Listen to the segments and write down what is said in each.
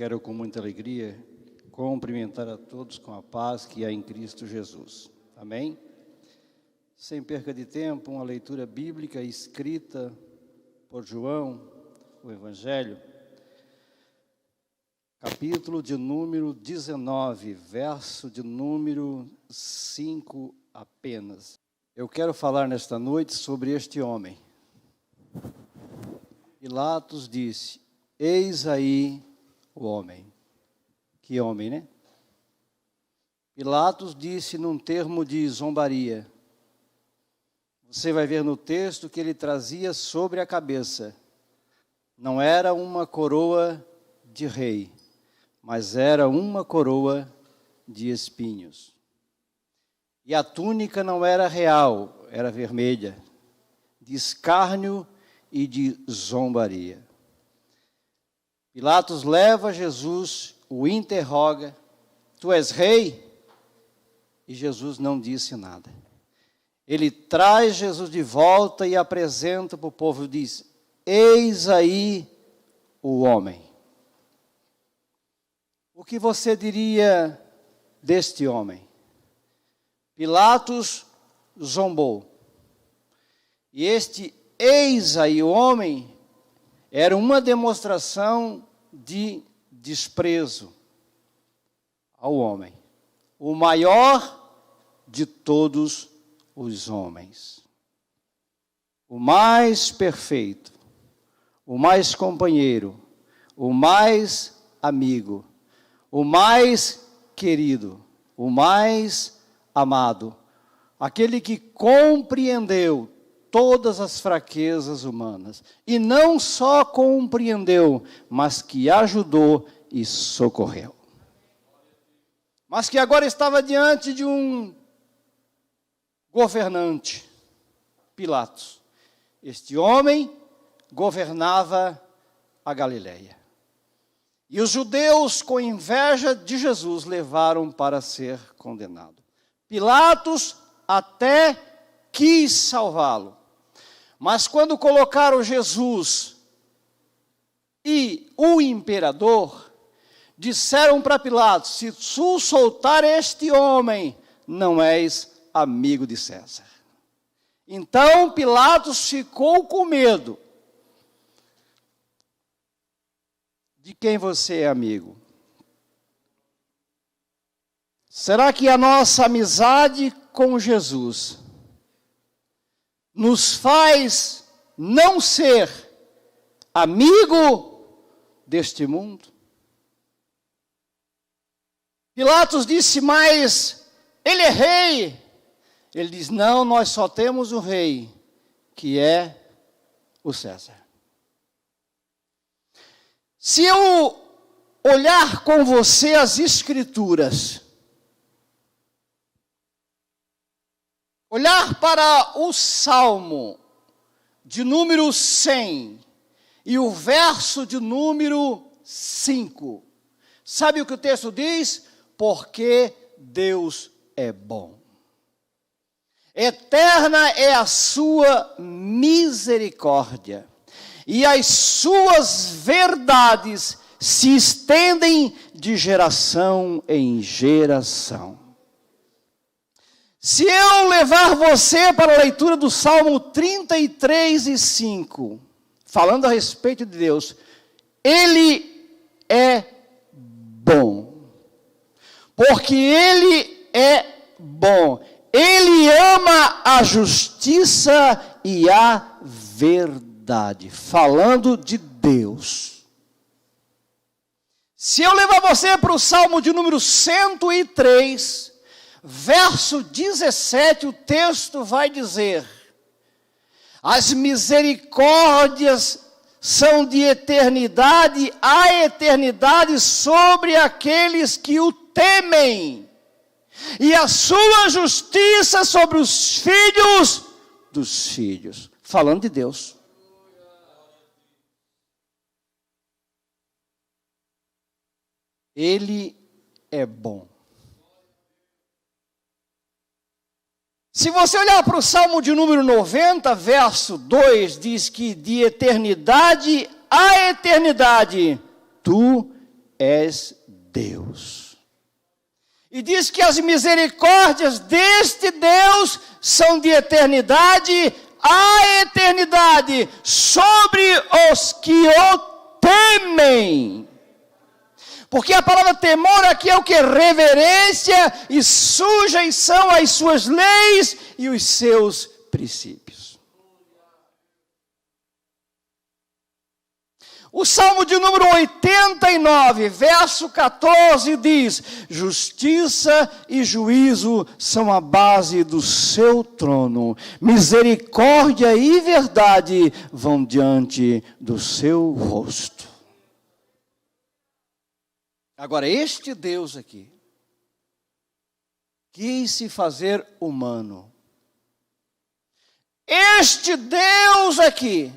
Quero com muita alegria cumprimentar a todos com a paz que há em Cristo Jesus. Amém? Sem perca de tempo, uma leitura bíblica escrita por João, o Evangelho, capítulo de número 19, verso de número 5 apenas. Eu quero falar nesta noite sobre este homem. Pilatos disse: eis aí o homem. Que homem, né? Pilatos disse num termo de zombaria. Você vai ver no texto que ele trazia sobre a cabeça. Não era uma coroa de rei, mas era uma coroa de espinhos. E a túnica não era real, era vermelha, de escárnio e de zombaria. Pilatos leva Jesus, o interroga: tu és rei? E Jesus não disse nada. Ele traz Jesus de volta e apresenta para o povo e diz: eis aí o homem. O que você diria deste homem? Pilatos zombou. E este eis aí o homem era uma demonstração de desprezo ao homem, o maior de todos os homens, o mais perfeito, o mais companheiro, o mais amigo, o mais querido, o mais amado, aquele que compreendeu todas as fraquezas humanas, e não só compreendeu, mas que ajudou e socorreu. Mas que agora estava diante de um governante, Pilatos. Este homem governava a Galileia. E os judeus, com inveja de Jesus, levaram para ser condenado. Pilatos até quis salvá-lo. Mas quando colocaram Jesus e o imperador, disseram para Pilatos: se tu soltar este homem, não és amigo de César. Então Pilatos ficou com medo. De quem você é amigo? Será que a nossa amizade com Jesus nos faz não ser amigo deste mundo? Pilatos disse: mas ele é rei. Ele diz: não, nós só temos um rei, que é o César. Se eu olhar com você as Escrituras, olhar para o Salmo de número 100 e o verso de número 5, sabe o que o texto diz? Porque Deus é bom. Eterna é a sua misericórdia, e as suas verdades se estendem de geração em geração. Se eu levar você para a leitura do Salmo 33 e 5, falando a respeito de Deus, Ele é bom. Porque Ele é bom. Ele ama a justiça e a verdade. Falando de Deus. Se eu levar você para o Salmo de número 103, verso 17, o texto vai dizer: as misericórdias são de eternidade a eternidade sobre aqueles que o temem, e a sua justiça sobre os filhos dos filhos. Falando de Deus. Ele é bom. Se você olhar para o Salmo de número 90, verso 2, diz que de eternidade a eternidade, tu és Deus. E diz que as misericórdias deste Deus são de eternidade a eternidade sobre os que o temem. Porque a palavra temor aqui é o que? Reverência e sujeição às suas leis e os seus princípios. O Salmo de número 89, verso 14 diz: justiça e juízo são a base do seu trono, misericórdia e verdade vão diante do seu rosto. Agora, este Deus aqui quis se fazer humano. Este Deus aqui,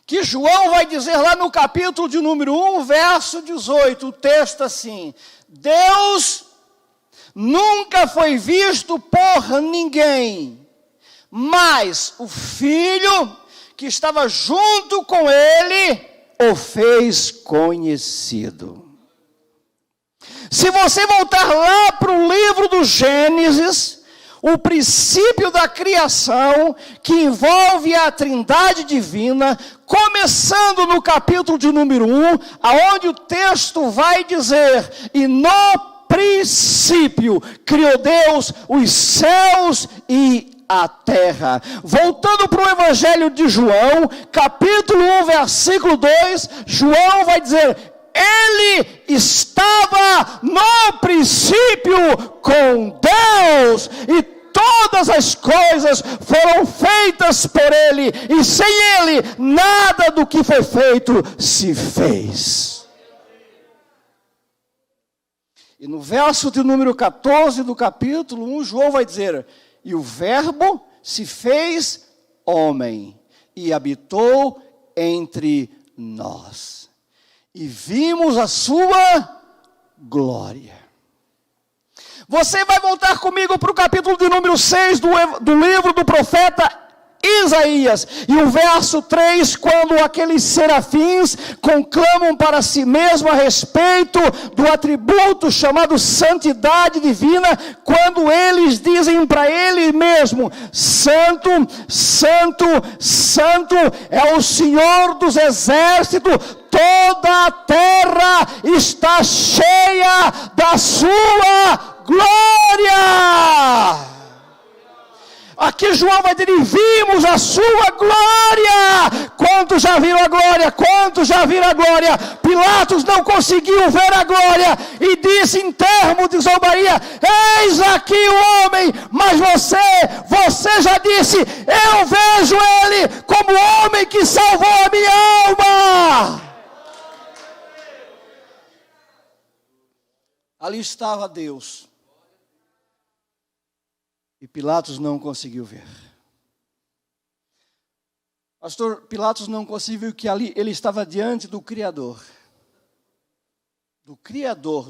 que João vai dizer lá no capítulo de número 1, verso 18, o texto assim: Deus nunca foi visto por ninguém, mas o Filho que estava junto com ele o fez conhecido. Se você voltar lá para o livro do Gênesis, o princípio da criação, que envolve a Trindade divina, começando no capítulo de número 1, aonde o texto vai dizer: e no princípio criou Deus os céus e a terra. Voltando para o Evangelho de João, capítulo 1, versículo 2, João vai dizer: ele estava no princípio com Deus, e todas as coisas foram feitas por ele, e sem ele nada do que foi feito se fez. E no verso de número 14 do capítulo 1, João vai dizer: e o verbo se fez homem e habitou entre nós, e vimos a sua glória. Você vai voltar comigo para o capítulo de número 6 do livro do profeta Isaías, e o verso 3, quando aqueles serafins conclamam para si mesmo a respeito do atributo chamado santidade divina, quando eles dizem para ele mesmo: Santo, Santo, Santo é o Senhor dos exércitos, toda a terra está cheia da sua glória. Aqui João vai dizer: vimos a sua glória. Quantos já viram a glória? Quantos já viram a glória? Pilatos não conseguiu ver a glória e disse em termo de zombaria: eis aqui o homem. Mas você já disse: eu vejo ele como o homem que salvou a minha alma. Ali estava Deus, e Pilatos não conseguiu ver. Pastor, Pilatos não conseguiu que ali ele estava diante do Criador,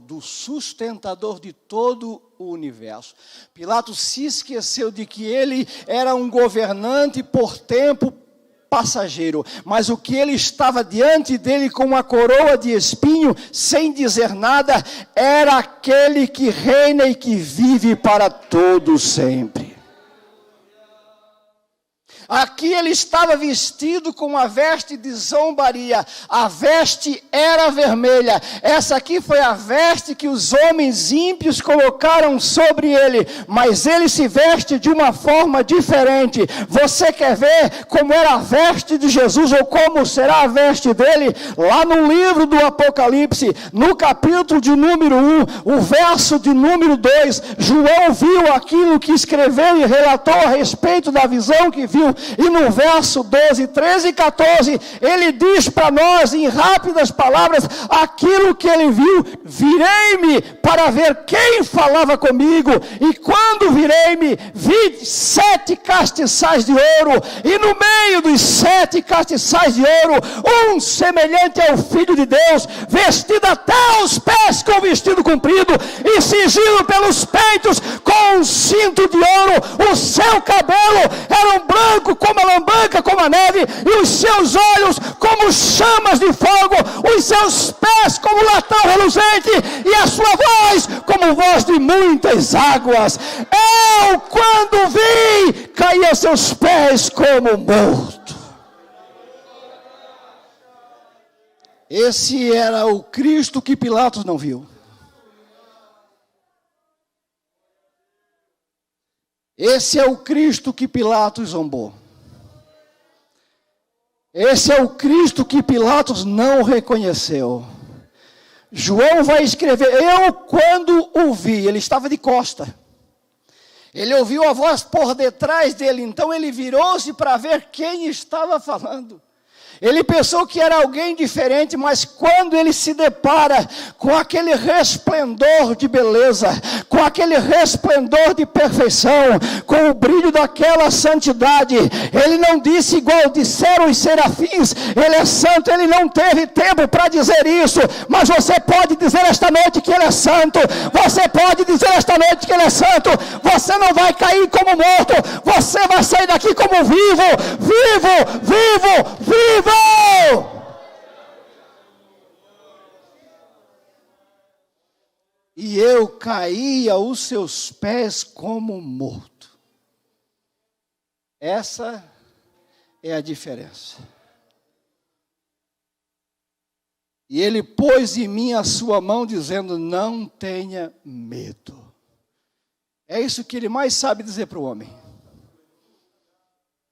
do sustentador de todo o universo. Pilatos se esqueceu de que ele era um governante por tempo passageiro, mas o que ele estava diante dele com uma coroa de espinho, sem dizer nada, era aquele que reina e que vive para todo sempre. Aqui ele estava vestido com uma veste de zombaria. A veste era vermelha. Essa aqui foi a veste que os homens ímpios colocaram sobre ele. Mas ele se veste de uma forma diferente. Você quer ver como era a veste de Jesus, ou como será a veste dele? Lá no livro do Apocalipse, no capítulo de número 1, o verso de número 2, João viu aquilo que escreveu e relatou a respeito da visão que viu. E no verso 12, 13 e 14, ele diz para nós em rápidas palavras aquilo que ele viu: virei-me para ver quem falava comigo, e quando virei-me, vi 7 castiçais de ouro, e no meio dos 7 castiçais de ouro, um semelhante ao Filho de Deus, vestido até os pés com vestido comprido, e cingido pelos peitos com um cinto de ouro. O seu cabelo era um branco branco como a lã, branca como a neve, e os seus olhos como chamas de fogo, os seus pés como latão reluzente, e a sua voz como voz de muitas águas. Eu, quando vi, caí a seus pés como morto. Esse era o Cristo que Pilatos não viu. Esse é o Cristo que Pilatos zombou. Esse é o Cristo que Pilatos não reconheceu. João vai escrever, eu quando o vi, ele estava de costa. Ele ouviu a voz por detrás dele, então ele virou-se para ver quem estava falando. Ele pensou que era alguém diferente, mas quando ele se depara com aquele resplendor de beleza, com aquele resplendor de perfeição, com o brilho daquela santidade, ele não disse igual disseram os serafins, ele é santo, ele não teve tempo para dizer isso, mas você pode dizer esta noite que ele é santo, você pode dizer esta noite que ele é santo, você não vai cair como morto, você vai sair daqui como vivo, vivo, vivo, vivo! E eu caí aos seus pés como morto. Essa é a diferença. E ele pôs em mim a sua mão, dizendo, não tenha medo. É isso que ele mais sabe dizer para o homem.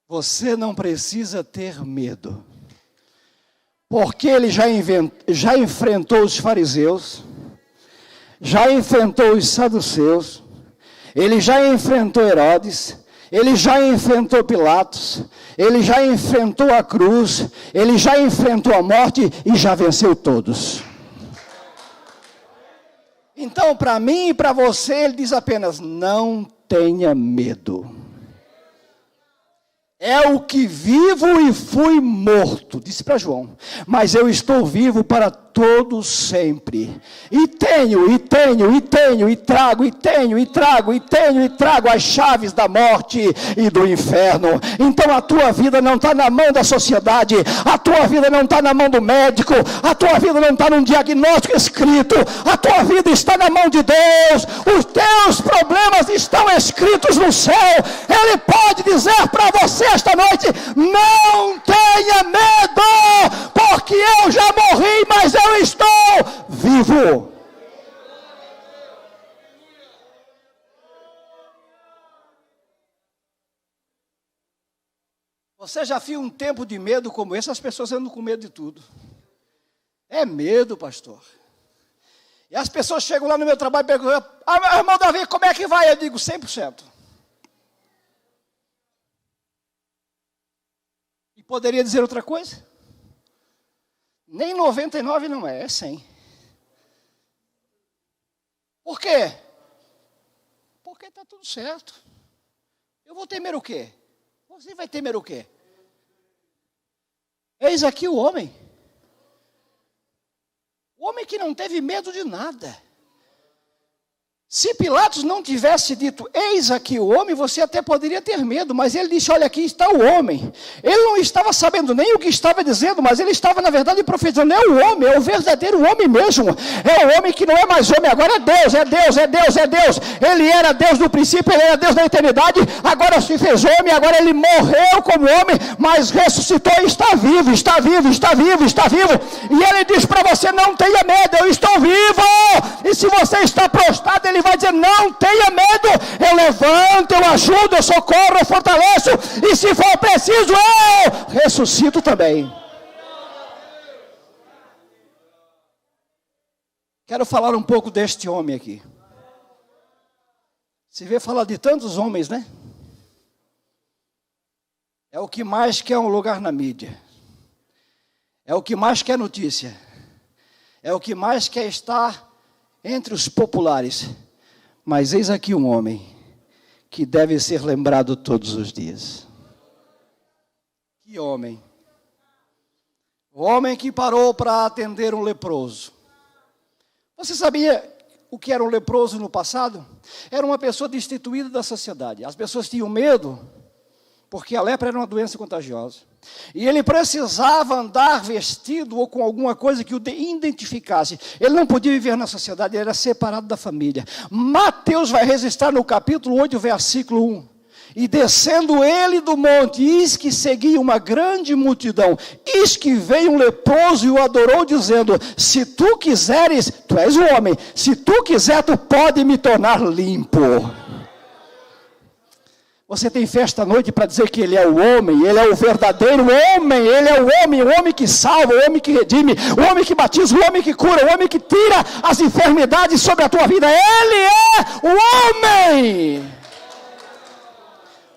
Você não precisa ter medo. Porque ele já enfrentou os fariseus, já enfrentou os saduceus, ele já enfrentou Herodes, ele já enfrentou Pilatos, ele já enfrentou a cruz, ele já enfrentou a morte e já venceu todos. Então, para mim e para você, ele diz apenas, não tenha medo. É o que vivo e fui morto, disse para João, mas eu estou vivo para todo sempre, e tenho, e trago as chaves da morte e do inferno. Então a tua vida não está na mão da sociedade, a tua vida não está na mão do médico, a tua vida não está num diagnóstico escrito, a tua vida está na mão de Deus, os teus problemas estão escritos no céu. Ele pode dizer para você esta noite, não tenha medo, porque eu já morri, mas eu estou vivo. Você já viu um tempo de medo como esse? As pessoas andam com medo de tudo. É medo, pastor. E as pessoas chegam lá no meu trabalho e perguntam, meu irmão Davi, como é que vai? Eu digo 100%. E poderia dizer outra coisa? Nem 99 não é 100. Por quê? Porque está tudo certo. Eu vou temer o quê? Você vai temer o quê? Eis aqui o homem. O homem que não teve medo de nada. Se Pilatos não tivesse dito, eis aqui o homem, você até poderia ter medo, mas ele disse, olha, aqui está o homem. Ele não estava sabendo nem o que estava dizendo, mas ele estava, na verdade, profetizando, é o homem, é o verdadeiro homem mesmo. É o homem que não é mais homem, agora é Deus, é Deus, é Deus, é Deus. Ele era Deus no princípio, ele era Deus na eternidade, agora se fez homem, agora ele morreu como homem, mas ressuscitou e está vivo, está vivo, está vivo, está vivo. E ele diz para você, não tenha medo, eu estou vivo. E se você está prostrado, ele vai dizer, não tenha medo, eu levanto, eu ajudo, eu socorro, eu fortaleço, e se for preciso, eu ressuscito também. Quero falar um pouco deste homem aqui. Se vê falar de tantos homens, né? É o que mais quer um lugar na mídia. É o que mais quer notícia. É o que mais quer estar entre os populares. Mas eis aqui um homem que deve ser lembrado todos os dias. Que homem? O homem que parou para atender um leproso. Você sabia o que era um leproso no passado? Era uma pessoa destituída da sociedade. As pessoas tinham medo porque a lepra era uma doença contagiosa. E ele precisava andar vestido ou com alguma coisa que o identificasse. Ele não podia viver na sociedade, ele era separado da família. Mateus vai registrar no capítulo 8, versículo 1. E descendo ele do monte, eis que seguia uma grande multidão. Eis que veio um leproso e o adorou, dizendo: se tu quiseres, tu és o homem, se tu quiser, tu pode me tornar limpo. Você tem fé esta noite para dizer que ele é o homem, ele é o verdadeiro homem, ele é o homem que salva, o homem que redime, o homem que batiza, o homem que cura, o homem que tira as enfermidades sobre a tua vida. Ele é o homem.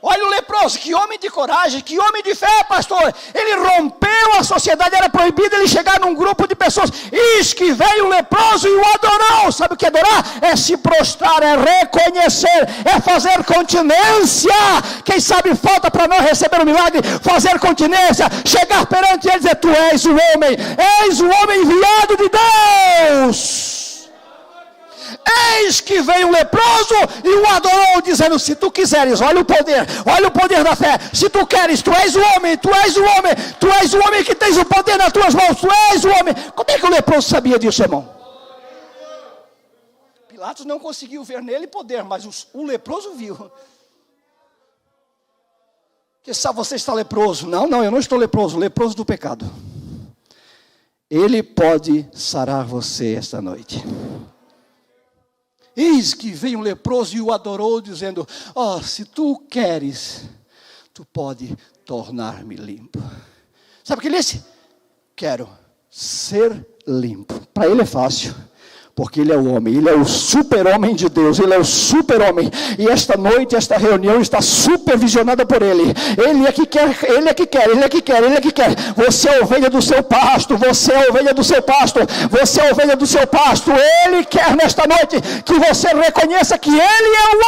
Olha o leproso, que homem de coragem, que homem de fé, pastor. Ele rompeu a sociedade, era proibido ele chegar num grupo de pessoas. Eis que veio o leproso e o adorou. Sabe o que é adorar? É se prostrar, é reconhecer, é fazer continência. Quem sabe falta para nós receber o milagre, fazer continência, chegar perante ele e dizer: tu és o homem enviado de Deus. Eis que veio o leproso e o adorou, dizendo: se tu quiseres, olha o poder da fé. Se tu queres, tu és o homem, tu és o homem, tu és o homem que tens o poder nas tuas mãos, tu és o homem. Como é que o leproso sabia disso, irmão? Pilatos não conseguiu ver nele poder, mas o leproso viu. Que sabe, você está leproso? Não, eu não estou leproso, leproso do pecado. Ele pode sarar você esta noite. Eis que veio um leproso e o adorou, dizendo: se tu queres, tu pode tornar-me limpo. Sabe o que ele disse? Quero ser limpo. Para ele é fácil, porque ele é o homem, ele é o super-homem de Deus, ele é o super-homem, e esta noite, esta reunião está supervisionada por ele. Ele é que quer, ele é que quer, ele é que quer, ele é que quer. Você é a ovelha do seu pasto, você é a ovelha do seu pasto, você é a ovelha do seu pasto. Ele quer nesta noite que você reconheça que ele é o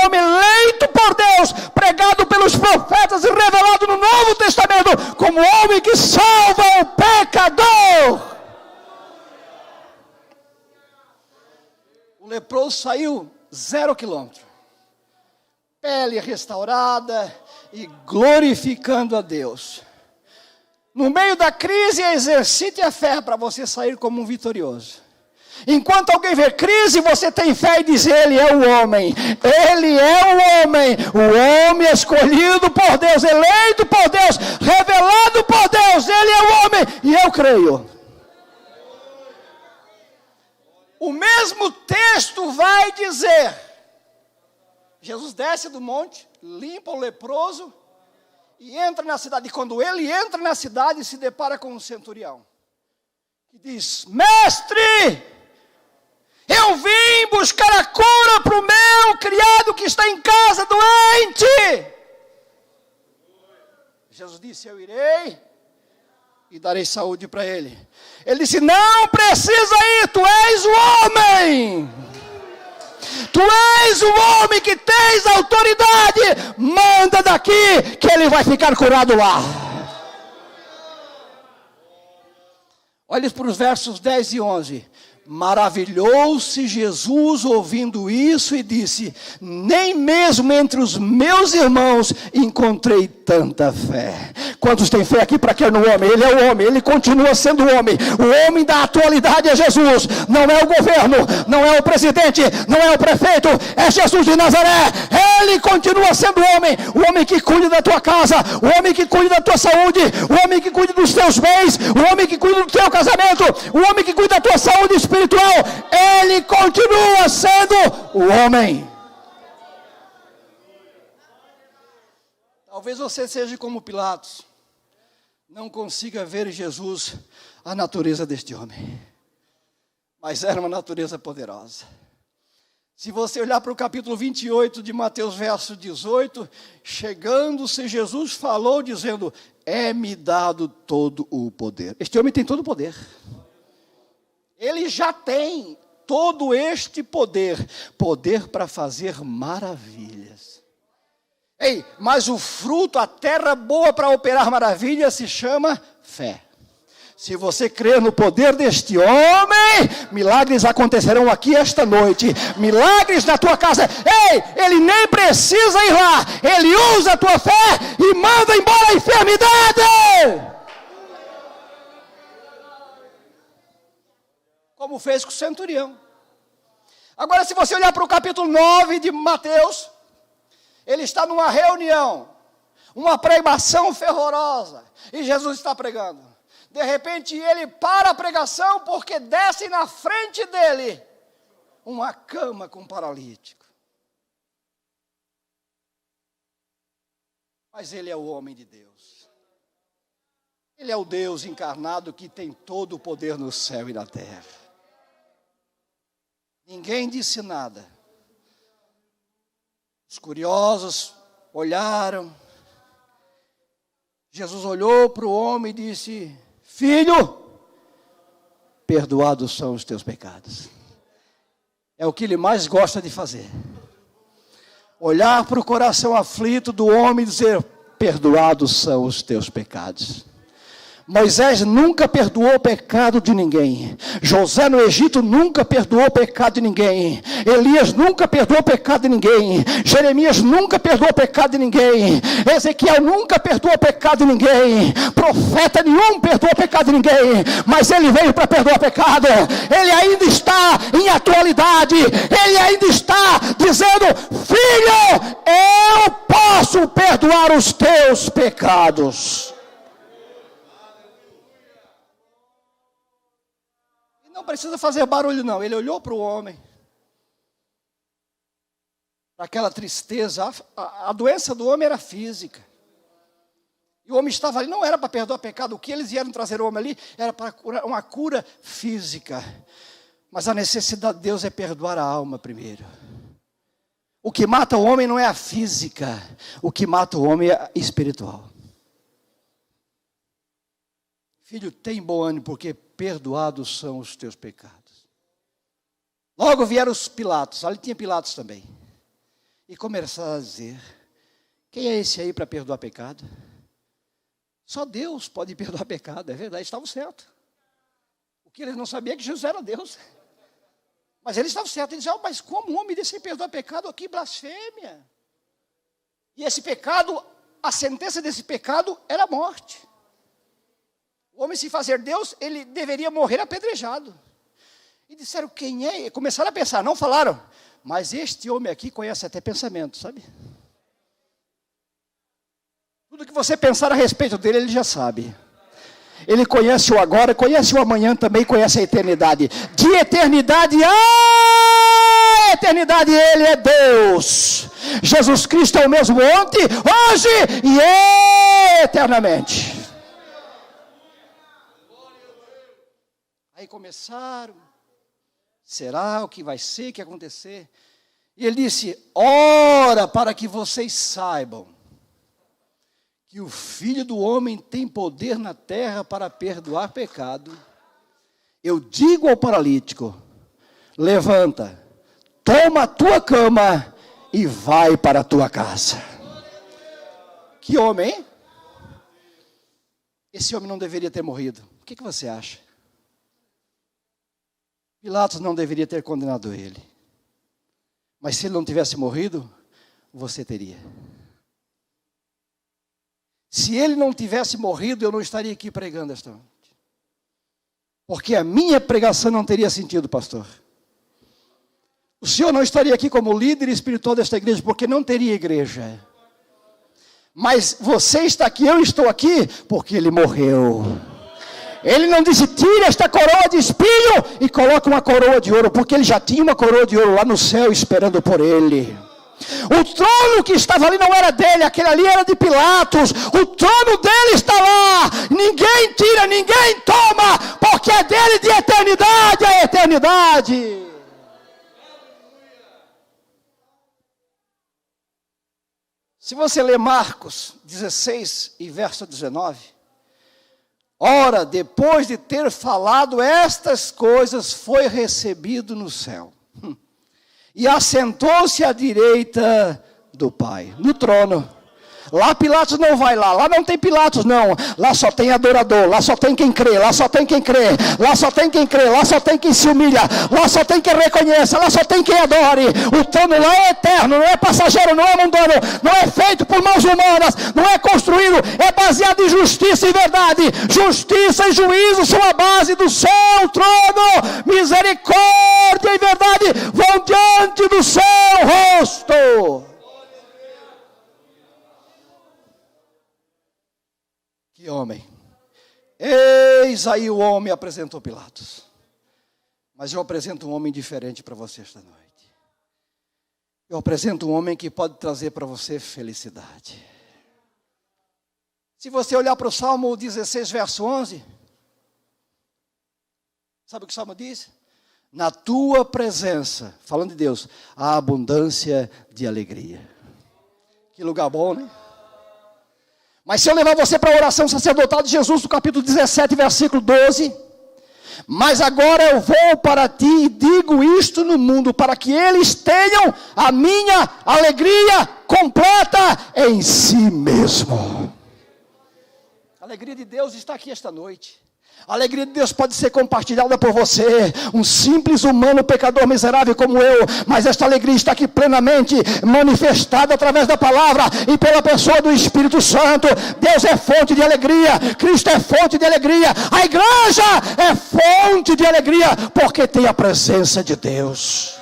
homem eleito por Deus, pregado pelos profetas e revelado no Novo Testamento como o homem que salva o pecador. O leproso saiu 0 quilômetro, pele restaurada e glorificando a Deus. No meio da crise, exercite a fé para você sair como um vitorioso. Enquanto alguém vê crise, você tem fé e diz: ele é o homem, ele é o homem escolhido por Deus, eleito por Deus, revelado por Deus, ele é o homem, e eu creio. O mesmo texto vai dizer: Jesus desce do monte, limpa o leproso e entra na cidade. E quando ele entra na cidade, se depara com um centurião que diz: mestre, eu vim buscar a cura para o meu criado que está em casa doente. Jesus disse: eu irei e darei saúde para ele. Ele disse: não precisa ir, tu és o homem. Tu és o homem que tens autoridade. Manda daqui que ele vai ficar curado lá. Olhe para os versos 10 e 11. Maravilhou-se Jesus ouvindo isso e disse: nem mesmo entre os meus irmãos encontrei tanta fé. Quantos têm fé aqui para crer no homem? Ele é o homem, ele continua sendo o homem. O homem da atualidade é Jesus. Não é o governo, não é o presidente, não é o prefeito, é Jesus de Nazaré. Ele continua sendo o homem que cuida da tua casa, o homem que cuida da tua saúde, o homem que cuida dos teus bens, o homem que cuida do teu casamento, o homem que cuida da tua saúde espiritual. Ele continua sendo o homem. Talvez você seja como Pilatos, não consiga ver em Jesus a natureza deste homem, mas era uma natureza poderosa. Se você olhar para o capítulo 28 de Mateus, verso 18, chegando-se Jesus falou dizendo: é-me dado todo o poder. Este homem tem todo o poder. Ele já tem todo este poder para fazer maravilhas. Ei, mas o fruto, a terra boa para operar maravilhas se chama fé. Se você crer no poder deste homem, milagres acontecerão aqui esta noite. Milagres na tua casa. Ei, ele nem precisa ir lá. Ele usa a tua fé e manda embora a enfermidade. Como fez com o centurião. Agora, se você olhar para o capítulo 9 de Mateus, ele está numa reunião, uma pregação fervorosa, e Jesus está pregando. De repente ele para a pregação porque desce na frente dele uma cama com um paralítico. Mas ele é o homem de Deus. Ele é o Deus encarnado que tem todo o poder no céu e na terra. Ninguém disse nada. Os curiosos olharam. Jesus olhou para o homem e disse: Filho, perdoados são os teus pecados. É o que ele mais gosta de fazer. Olhar para o coração aflito do homem e dizer: perdoados são os teus pecados. Moisés nunca perdoou o pecado de ninguém. José no Egito nunca perdoou o pecado de ninguém. Elias nunca perdoou o pecado de ninguém. Jeremias nunca perdoou o pecado de ninguém. Ezequiel nunca perdoou o pecado de ninguém. Profeta nenhum perdoou o pecado de ninguém. Mas ele veio para perdoar o pecado. Ele ainda está em atualidade. Ele ainda está dizendo: Filho, eu posso perdoar os teus pecados. Não precisa fazer barulho não. Ele olhou para o homem, para aquela tristeza. A doença do homem era física, e o homem estava ali, não era para perdoar pecado. O que eles vieram trazer o homem ali era para uma cura física. Mas a necessidade de Deus é perdoar a alma primeiro. O que mata o homem não é a física, o que mata o homem é a espiritual. Filho, tem bom ânimo, porque perdoados são os teus pecados. Logo vieram os Pilatos, ali tinha Pilatos também. E começaram a dizer: quem é esse aí para perdoar pecado? Só Deus pode perdoar pecado, é verdade, estavam certos. O que eles não sabiam é que Jesus era Deus. Mas eles estavam certos, eles diziam: mas como um homem desse perdoar pecado? Que blasfêmia. E esse pecado, a sentença desse pecado era a morte. O homem, se fazer Deus, ele deveria morrer apedrejado. E disseram: quem é? E começaram a pensar, não falaram: mas este homem aqui conhece até pensamento, sabe? Tudo que você pensar a respeito dele, ele já sabe. Ele conhece o agora, conhece o amanhã também, conhece a eternidade. De eternidade a eternidade, ele é Deus. Jesus Cristo é o mesmo ontem, hoje e eternamente. Aí começaram: será o que vai ser, o que acontecer? E ele disse: ora, para que vocês saibam que o Filho do Homem tem poder na terra para perdoar pecado. Eu digo ao paralítico: levanta, toma a tua cama e vai para a tua casa. Que homem, hein? Esse homem não deveria ter morrido. O que você acha? Pilatos não deveria ter condenado ele. Mas se ele não tivesse morrido, você teria. Se ele não tivesse morrido, eu não estaria aqui pregando esta noite. Porque a minha pregação não teria sentido, pastor. O senhor não estaria aqui como líder espiritual desta igreja, porque não teria igreja. Mas você está aqui, eu estou aqui, porque ele morreu. Ele não disse: tira esta coroa de espinho e coloca uma coroa de ouro, porque ele já tinha uma coroa de ouro lá no céu esperando por ele. O trono que estava ali não era dele, aquele ali era de Pilatos. O trono dele está lá. Ninguém tira, ninguém toma, porque é dele de eternidade a eternidade. Se você ler Marcos 16 e verso 19... ora, depois de ter falado estas coisas, foi recebido no céu. E assentou-se à direita do Pai, no trono. Lá Pilatos não vai lá não tem Pilatos não, lá só tem adorador, lá só tem quem crê, lá só tem quem crê, lá só tem quem crê, lá só tem quem se humilha, lá só tem quem reconheça, lá só tem quem adore. O trono lá é eterno, não é passageiro, não é mundano, não é feito por mãos humanas, não é construído, é baseado em justiça e verdade. Justiça e juízo são a base do seu trono, misericórdia e verdade vão diante do seu rosto. Que homem! Eis aí o homem, apresentou Pilatos. Mas eu apresento um homem diferente para você esta noite. Eu apresento um homem que pode trazer para você felicidade. Se você olhar para o Salmo 16, verso 11, sabe o que o Salmo diz? Na tua presença, falando de Deus, há abundância de alegria. Que lugar bom, né? Mas se eu levar você para a oração sacerdotal de Jesus, no capítulo 17, versículo 12. Mas agora eu vou para ti e digo isto no mundo, para que eles tenham a minha alegria completa em si mesmo. A alegria de Deus está aqui esta noite. A alegria de Deus pode ser compartilhada por você, um simples humano pecador miserável como eu, mas esta alegria está aqui plenamente manifestada através da palavra e pela pessoa do Espírito Santo. Deus é fonte de alegria, Cristo é fonte de alegria, a igreja é fonte de alegria, porque tem a presença de Deus.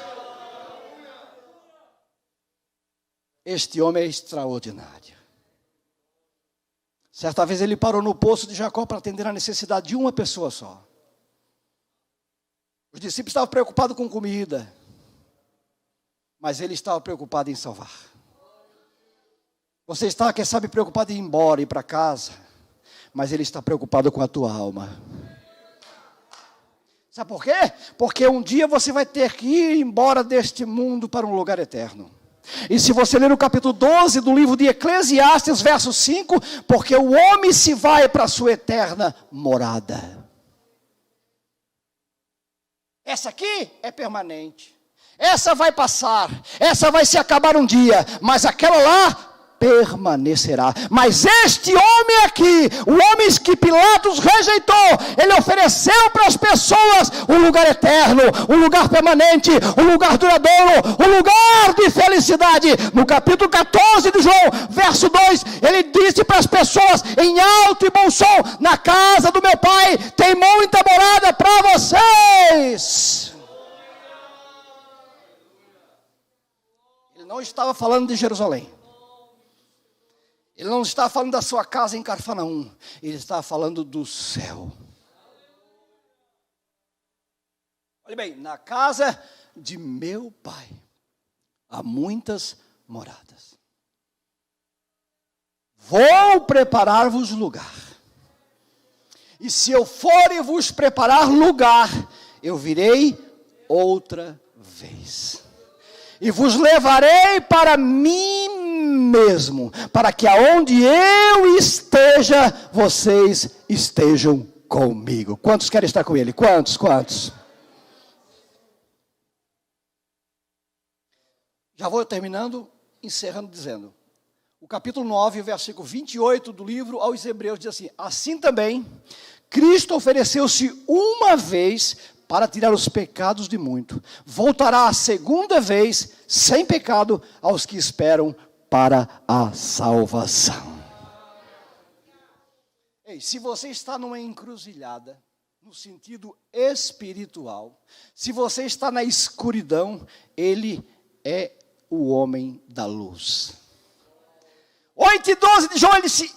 Este homem é extraordinário. Certa vez ele parou no poço de Jacó para atender a necessidade de uma pessoa só. Os discípulos estavam preocupados com comida, mas ele estava preocupado em salvar. Você está, quem sabe, preocupado em ir embora, ir para casa, mas ele está preocupado com a tua alma. Sabe por quê? Porque um dia você vai ter que ir embora deste mundo para um lugar eterno. E se você ler o capítulo 12 do livro de Eclesiastes, verso 5, porque o homem se vai para a sua eterna morada. Essa aqui é permanente, essa vai passar, essa vai se acabar um dia, mas aquela lá permanecerá. Mas este homem aqui, o homem que Pilatos rejeitou, ele ofereceu para as pessoas um lugar eterno, um lugar permanente, um lugar duradouro, um lugar de felicidade. No capítulo 14 de João, verso 2, ele disse para as pessoas em alto e bom som: na casa do meu pai tem muita morada para vocês. Ele não estava falando de Jerusalém. Ele não está falando da sua casa em Cafarnaum, ele está falando do céu. Olha bem, na casa de meu pai há muitas moradas. Vou preparar-vos lugar. E se eu for e vos preparar lugar, eu virei outra vez. E vos levarei para mim mesmo, para que aonde eu esteja, vocês estejam comigo. Quantos querem estar com ele? Quantos? Já vou terminando, encerrando dizendo, o capítulo 9, versículo 28 do livro aos Hebreus diz assim: assim também, Cristo ofereceu-se uma vez para tirar os pecados de muito, voltará a segunda vez, sem pecado, aos que esperam para a salvação. Ei, se você está numa encruzilhada, no sentido espiritual, se você está na escuridão, ele é o homem da luz. 8:12 de João, ele disse: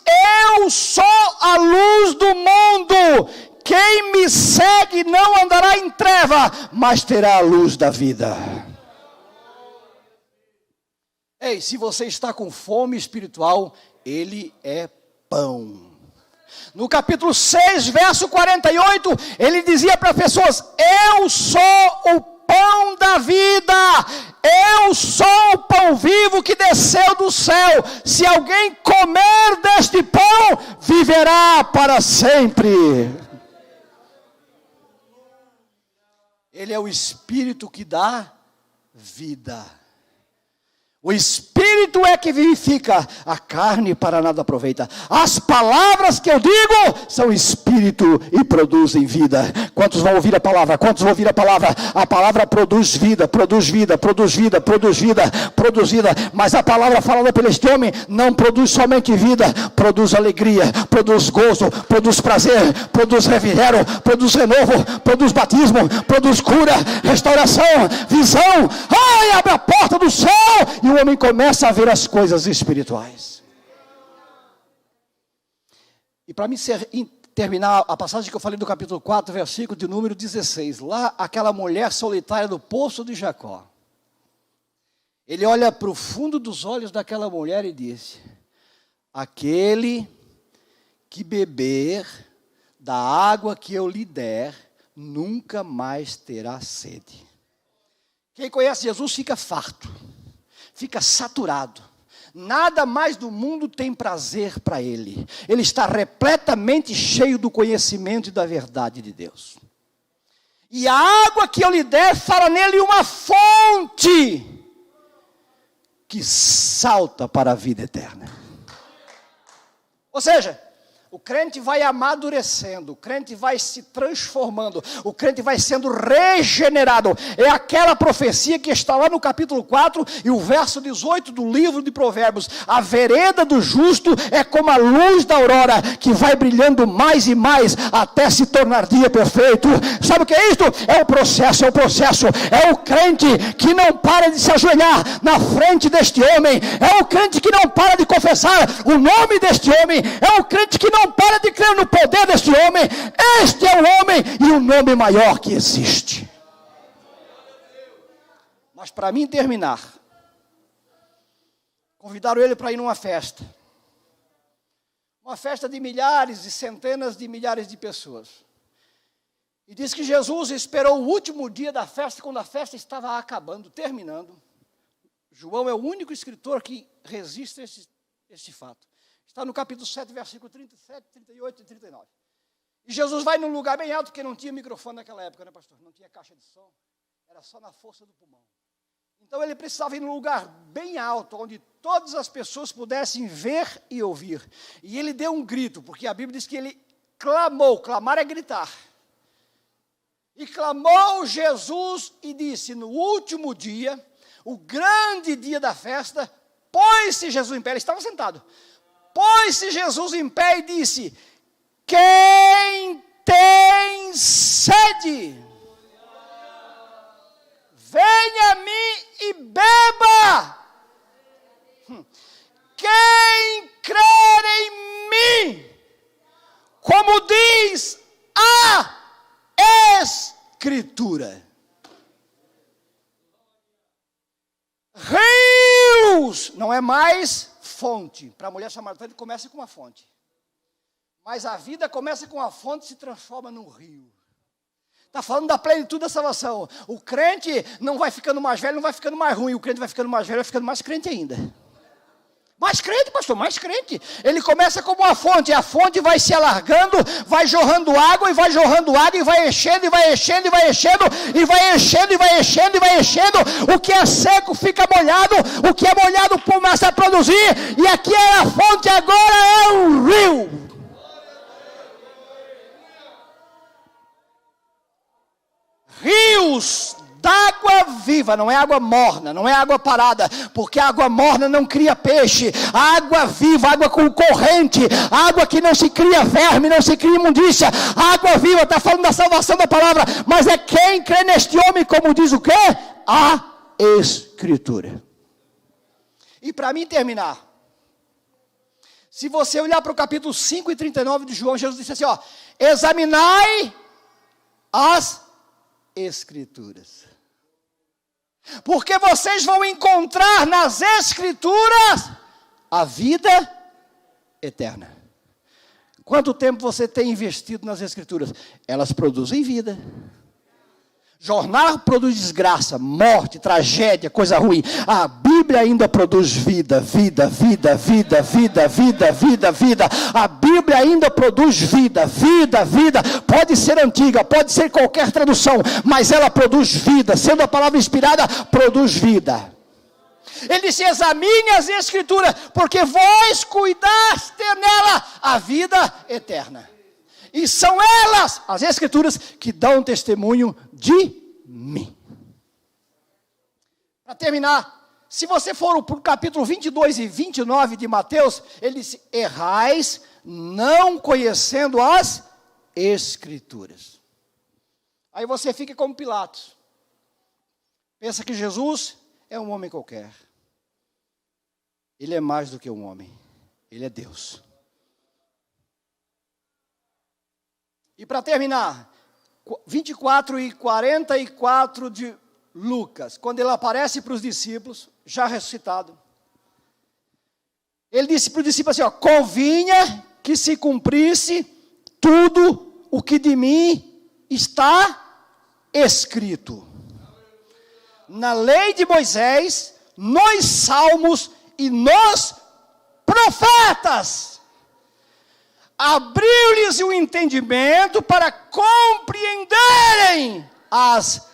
eu sou a luz do mundo, quem me segue não andará em treva, mas terá a luz da vida. Ei, se você está com fome espiritual, ele é pão. No capítulo 6, verso 48, ele dizia para as pessoas: eu sou o pão da vida, eu sou o pão vivo que desceu do céu, se alguém comer deste pão, viverá para sempre. Ele é o Espírito que dá vida. O Espírito é que vivifica, a carne para nada aproveita. As palavras que eu digo são Espírito e produzem vida. Quantos vão ouvir a palavra? Quantos vão ouvir a palavra? A palavra produz vida, produz vida, produz vida, produz vida, produz vida. Mas a palavra falada por este homem não produz somente vida, produz alegria, produz gozo, produz prazer, produz refrigério, produz renovo, produz batismo, produz cura, restauração, visão. Ai, abre a porta do céu e o homem começa a ver as coisas espirituais. E para mim terminar a passagem que eu falei do capítulo 4, versículo de número 16. Lá, aquela mulher solitária do poço de Jacó. Ele olha para o fundo dos olhos daquela mulher e diz: aquele que beber da água que eu lhe der, nunca mais terá sede. Quem conhece Jesus fica farto. Fica saturado. Nada mais do mundo tem prazer para ele. Ele está repletamente cheio do conhecimento e da verdade de Deus. E a água que eu lhe der fará nele uma fonte que salta para a vida eterna. Ou seja, o crente vai amadurecendo, o crente vai se transformando, o crente vai sendo regenerado. É aquela profecia que está lá no capítulo 4 e o verso 18 do livro de Provérbios. A vereda do justo é como a luz da aurora, que vai brilhando mais e mais até se tornar dia perfeito. Sabe o que é isto? É o processo, é o crente que não para de se ajoelhar na frente deste homem, é o crente que não para de confessar o nome deste homem, é o crente que não para de crer no poder deste homem. Este é o homem e o nome maior que existe. Mas para mim terminar, convidaram ele para ir numa festa. Uma festa de milhares e centenas de milhares de pessoas. E diz que Jesus esperou o último dia da festa, quando a festa estava acabando, terminando. João é o único escritor que resiste a este fato. Está no capítulo 7, versículo 37, 38 e 39. E Jesus vai num lugar bem alto, porque não tinha microfone naquela época, né, pastor? Não tinha caixa de som, era só na força do pulmão. Então ele precisava ir num lugar bem alto, onde todas as pessoas pudessem ver e ouvir. E ele deu um grito, porque a Bíblia diz que ele clamou, clamar é gritar. E clamou Jesus e disse: no último dia, o grande dia da festa, pôs-se Jesus em pé, ele estava sentado. Pôs-se Jesus em pé e disse: quem tem sede, venha a mim e beba. Quem crer em mim, como diz a Escritura, rios, não é mais fonte. Para a mulher samaritana começa com uma fonte. Mas a vida começa com uma fonte e se transforma num rio. Está falando da plenitude da salvação. O crente não vai ficando mais velho, não vai ficando mais ruim. O crente vai ficando mais velho, vai ficando mais crente ainda. Mais crente, pastor, mais crente. Ele começa como uma fonte, e a fonte vai se alargando, vai jorrando água, e vai jorrando água, e vai enchendo, e vai enchendo, e vai enchendo, e vai enchendo, e vai enchendo, e vai enchendo. O que é seco fica molhado, o que é molhado começa a produzir, e aqui é a fonte, agora é um rio. Rios d'água viva, não é água morna, não é água parada, porque a água morna não cria peixe. A água viva, água com corrente, água que não se cria verme, não se cria imundícia. A água viva, está falando da salvação da palavra, mas é quem crê neste homem, como diz o quê? A Escritura. E para mim terminar, se você olhar para o capítulo 5 e 39 de João, Jesus disse assim, ó: examinai as Escrituras, porque vocês vão encontrar nas Escrituras a vida eterna. Quanto tempo você tem investido nas Escrituras? Elas produzem vida. Jornal produz desgraça, morte, tragédia, coisa ruim. A Bíblia ainda produz vida, vida, vida, vida, vida, vida, vida, vida. A Bíblia ainda produz vida, vida, vida. Pode ser antiga, pode ser qualquer tradução, mas ela produz vida. Sendo a palavra inspirada, produz vida. Ele disse: examine as Escrituras, porque vós cuidaste nela a vida eterna. E são elas, as Escrituras, que dão testemunho de mim. Para terminar, se você for para o capítulo 22 e 29 de Mateus, ele diz: errais não conhecendo as Escrituras. Aí você fica como Pilatos. Pensa que Jesus é um homem qualquer. Ele é mais do que um homem. Ele é Deus. E para terminar, 24 e 44 de Lucas, quando ele aparece para os discípulos, já ressuscitado, ele disse para os discípulos assim: convinha que se cumprisse tudo o que de mim está escrito na lei de Moisés, nos salmos e nos profetas. Abriu-lhes o entendimento para compreenderem as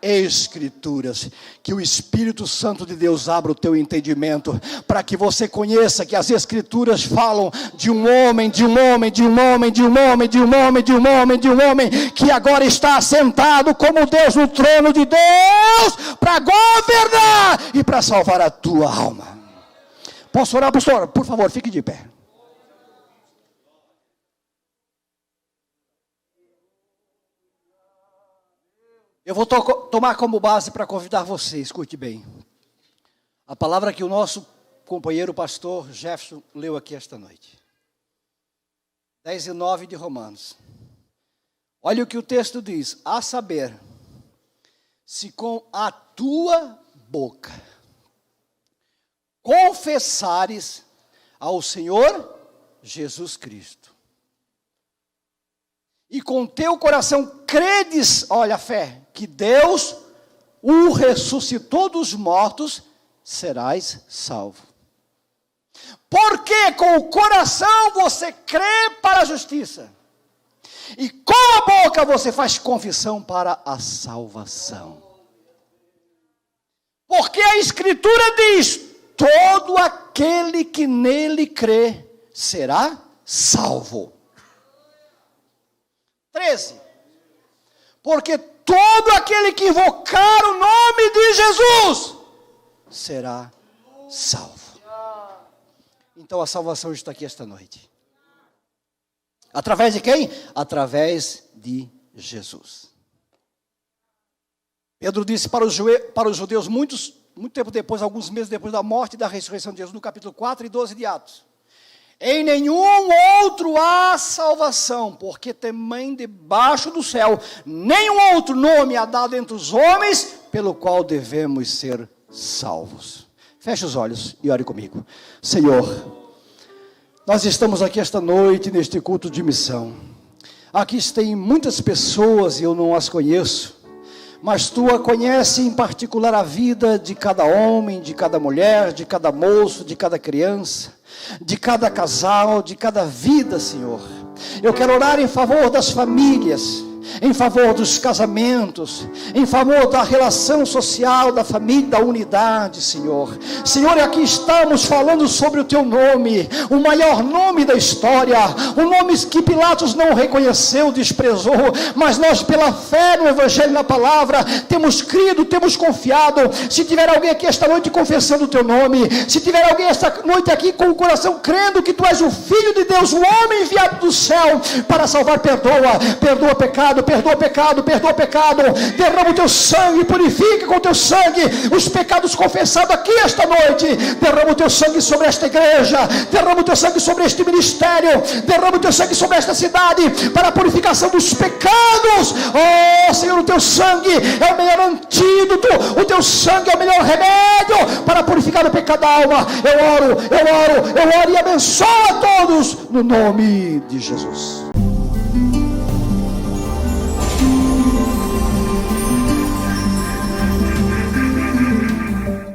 Escrituras. Que o Espírito Santo de Deus abra o teu entendimento, para que você conheça que as Escrituras falam de um homem, que agora está assentado como Deus no trono de Deus, para governar e para salvar a tua alma. Posso orar, pastor? Por favor, fique de pé. Eu vou tomar como base para convidar você, escute bem, a palavra que o nosso companheiro pastor Jefferson leu aqui esta noite. 10 e 9 de Romanos. Olha o que o texto diz: a saber, se com a tua boca confessares ao Senhor Jesus Cristo, e com teu coração credes, olha a fé, que Deus o ressuscitou dos mortos, serás salvo. Porque com o coração você crê para a justiça, e com a boca você faz confissão para a salvação. Porque a Escritura diz: todo aquele que nele crê será salvo. 13. Porque todo aquele que invocar o nome de Jesus será salvo. Então a salvação está aqui esta noite. Através de quem? Através de Jesus. Pedro disse para os judeus muito tempo depois, alguns meses depois da morte e da ressurreição de Jesus, no capítulo 4 e 12 de Atos: em nenhum outro há salvação, porque também debaixo do céu nenhum outro nome há dado entre os homens, pelo qual devemos ser salvos. Feche os olhos e ore comigo. Senhor, nós estamos aqui esta noite neste culto de missão. Aqui tem muitas pessoas e eu não as conheço, mas Tu a conhece em particular a vida de cada homem, de cada mulher, de cada moço, de cada criança, de cada casal, de cada vida, Senhor. Eu quero orar em favor das famílias, em favor dos casamentos, em favor da relação social, da família, da unidade, Senhor. Senhor, aqui estamos falando sobre o Teu nome, o maior nome da história, o nome que Pilatos não reconheceu, desprezou, mas nós, pela fé no Evangelho e na palavra, temos crido, temos confiado. Se tiver alguém aqui esta noite confessando o Teu nome, se tiver alguém esta noite aqui com o coração crendo que Tu és o Filho de Deus, o homem enviado do céu para salvar, perdoa o pecado, perdoa o pecado, derrama o Teu sangue, purifica com o Teu sangue os pecados confessados aqui esta noite. Derrama o Teu sangue sobre esta igreja, derrama o Teu sangue sobre este ministério, derrama o Teu sangue sobre esta cidade, para a purificação dos pecados. Oh Senhor, o Teu sangue é o melhor antídoto, o Teu sangue é o melhor remédio para purificar o pecado da alma. Eu oro e abençoo a todos no nome de Jesus.